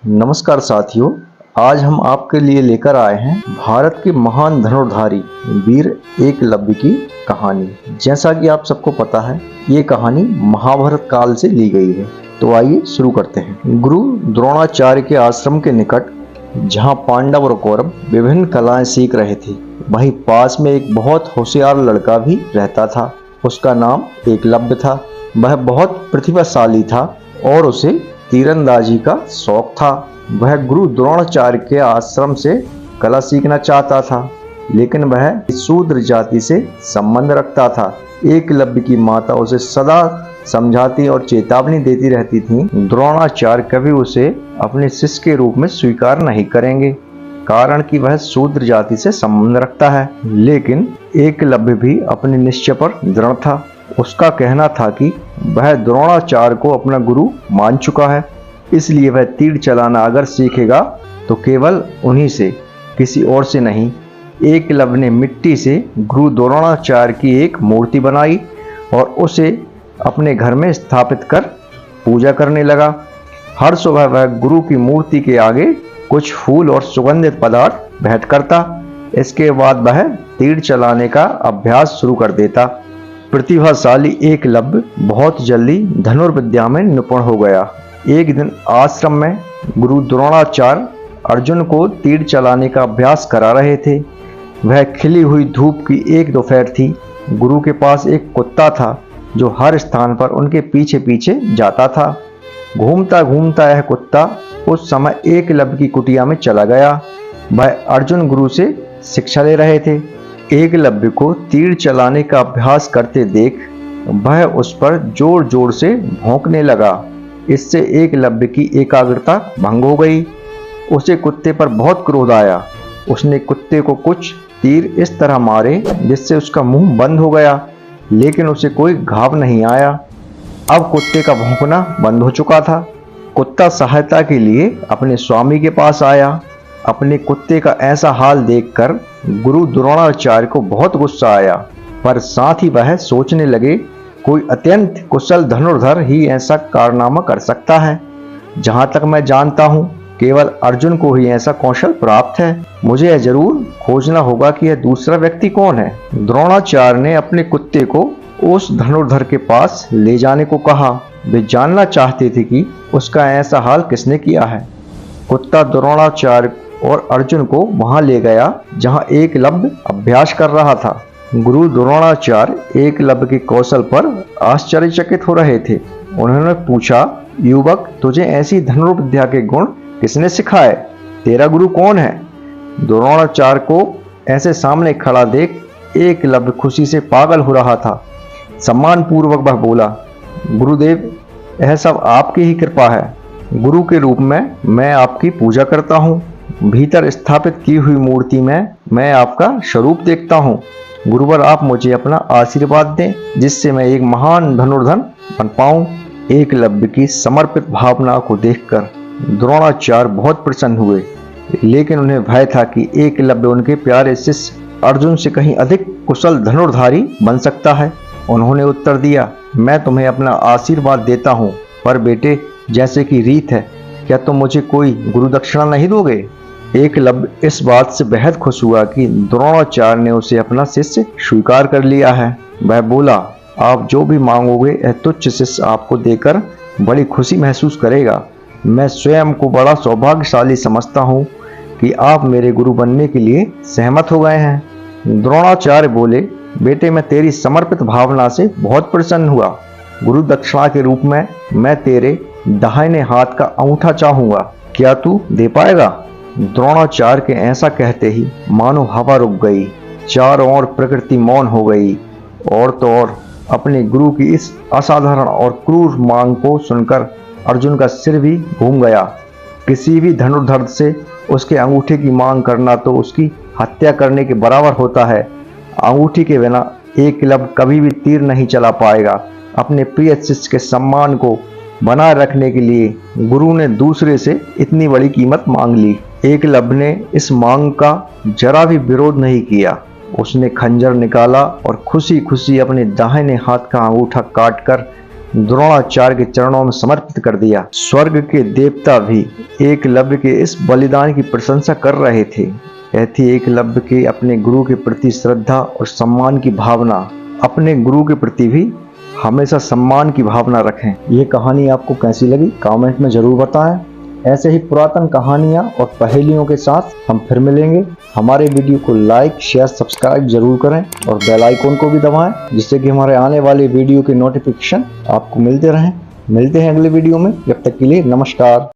नमस्कार साथियों, आज हम आपके लिए लेकर आए हैं भारत के महान धनुर्धारी वीर एकलव्य की कहानी। जैसा कि आप सबको पता है, ये कहानी महाभारत काल से ली गई है। तो आइए शुरू करते हैं। गुरु द्रोणाचार्य के आश्रम के निकट, जहाँ पांडव और कौरव विभिन्न कलाएं सीख रहे थे, वहीं पास में एक बहुत होशियार लड़का भी रहता था। उसका नाम एकलव्य था। वह बहुत प्रतिभाशाली था और उसे तीरंदाजी का शौक था। वह गुरु द्रोणाचार्य के आश्रम से कला सीखना चाहता था, लेकिन वह शूद्र जाति से संबंध रखता था। एकलव्य की माता उसे सदा समझाती और चेतावनी देती रहती थी। द्रोणाचार्य कभी उसे अपने शिष्य के रूप में स्वीकार नहीं करेंगे, कारण कि वह शूद्र जाति से संबंध रखता है। लेकिन एकलव्य भी अपने निश्चय पर दृढ़ था। उसका कहना था कि वह द्रोणाचार्य को अपना गुरु मान चुका है, इसलिए वह तीर चलाना अगर सीखेगा तो केवल उन्हीं से, किसी और से नहीं। एकलव्य ने मिट्टी से गुरु द्रोणाचार्य की एक मूर्ति बनाई और उसे अपने घर में स्थापित कर पूजा करने लगा। हर सुबह वह गुरु की मूर्ति के आगे कुछ फूल और सुगंधित पदार्थ भेंट करता। इसके बाद वह तीर चलाने का अभ्यास शुरू कर देता। प्रतिभाशाली एकलव्य बहुत जल्दी धनुर्विद्या में निपुण हो गया। एक दिन आश्रम में गुरु द्रोणाचार्य अर्जुन को तीर चलाने का अभ्यास करा रहे थे। वह खिली हुई धूप की एक दोपहर थी। गुरु के पास एक कुत्ता था जो हर स्थान पर उनके पीछे पीछे जाता था। घूमता घूमता यह कुत्ता उस समय एकलव्य की कुटिया में चला गया। वह अर्जुन गुरु से शिक्षा ले रहे थे। एकलव्य को तीर चलाने का अभ्यास करते देख वह उस पर जोर जोर से भौंकने लगा। इससे एकलव्य की एकाग्रता भंग हो गई। उसे कुत्ते पर बहुत क्रोध आया। उसने कुत्ते को कुछ तीर इस तरह मारे जिससे उसका मुंह बंद हो गया, लेकिन उसे कोई घाव नहीं आया। अब कुत्ते का भौंकना बंद हो चुका था। कुत्ता सहायता के लिए अपने स्वामी के पास आया। अपने कुत्ते का ऐसा हाल देखकर गुरु द्रोणाचार्य को बहुत गुस्सा आया, पर साथ ही वह सोचने लगे, कोई अत्यंत कुशल धनुर्धर ही ऐसा कारनामा कर सकता है। जहां तक मैं जानता हूं, केवल अर्जुन को ही ऐसा कौशल प्राप्त है। मुझे यह जरूर खोजना होगा कि यह दूसरा व्यक्ति कौन है। द्रोणाचार्य ने अपने कुत्ते को उस धनुर्धर के पास ले जाने को कहा। वे जानना चाहते थे कि उसका ऐसा हाल किसने किया है। कुत्ता द्रोणाचार्य और अर्जुन को वहां ले गया जहां एकलव्य अभ्यास कर रहा था। गुरु द्रोणाचार्य एकलव्य के कौशल पर आश्चर्यचकित हो रहे थे। उन्होंने पूछा, युवक, तुझे ऐसी धनुर्विद्या के गुण किसने सिखाए? तेरा गुरु कौन है? द्रोणाचार्य को ऐसे सामने खड़ा देख एकलव्य खुशी से पागल हो रहा था। सम्मान पूर्वक वह बोला, गुरुदेव, यह सब आपकी ही कृपा है। गुरु के रूप में मैं आपकी पूजा करता हूँ। भीतर स्थापित की हुई मूर्ति में मैं आपका स्वरूप देखता हूँ। गुरुवर, आप मुझे अपना आशीर्वाद दें, जिससे मैं एक महान धनुर्धर बन पाऊं। एकलव्य की समर्पित भावना को देखकर द्रोणाचार्य बहुत प्रसन्न हुए, लेकिन उन्हें भय था कि एकलव्य उनके प्यारे शिष्य अर्जुन से कहीं अधिक कुशल धनुर्धारी बन सकता है। उन्होंने उत्तर दिया, मैं तुम्हें अपना आशीर्वाद देता हूँ, पर बेटे, जैसे कि रीत है, क्या तुम मुझे कोई गुरु दक्षिणा नहीं दोगे? एकलव्य इस बात से बेहद खुश हुआ कि द्रोणाचार्य ने उसे अपना शिष्य स्वीकार कर लिया है। वह बोला, आप जो भी मांगोगे यह तुच्छ शिष्य आपको देकर बड़ी खुशी महसूस करेगा। मैं स्वयं को बड़ा सौभाग्यशाली समझता हूँ कि आप मेरे गुरु बनने के लिए सहमत हो गए हैं। द्रोणाचार्य बोले, बेटे, मैं तेरी समर्पित भावना से बहुत प्रसन्न हुआ। गुरु दक्षिणा के रूप में मैं तेरे दाहिने हाथ का अंगूठा चाहूंगा। क्या तू दे पाएगा? द्रोणाचार्य के ऐसा कहते ही मानो हवा रुक गई। चारों ओर प्रकृति मौन हो गई। और तो और अपने गुरु की इस असाधारण और क्रूर मांग को सुनकर अर्जुन का सिर भी घूम गया। किसी भी धनुर्धर से उसके अंगूठे की मांग करना तो उसकी हत्या करने के बराबर होता है। अंगूठी के बिना एकलव्य कभी भी तीर नहीं चला पाएगा। अपने प्रिय शिष्य के सम्मान को बनाए रखने के लिए गुरु ने दूसरे से इतनी बड़ी कीमत मांग ली। एकलव्य ने इस मांग का जरा भी विरोध नहीं किया। उसने खंजर निकाला और खुशी खुशी अपने दाहिने हाथ का अंगूठा काटकर द्रोणाचार्य के चरणों में समर्पित कर दिया। स्वर्ग के देवता भी एकलव्य के इस बलिदान की प्रशंसा कर रहे थे। यह थी एकलव्य के अपने गुरु के प्रति श्रद्धा और सम्मान की भावना। अपने गुरु के प्रति भी हमेशा सम्मान की भावना रखें। ये कहानी आपको कैसी लगी कमेंट में जरूर बताएं। ऐसे ही पुरातन कहानियाँ और पहेलियों के साथ हम फिर मिलेंगे। हमारे वीडियो को लाइक शेयर सब्सक्राइब जरूर करें और बेल आइकन को भी दबाएं, जिससे कि हमारे आने वाले वीडियो के नोटिफिकेशन आपको मिलते रहें। मिलते हैं अगले वीडियो में, जब तक के लिए नमस्कार।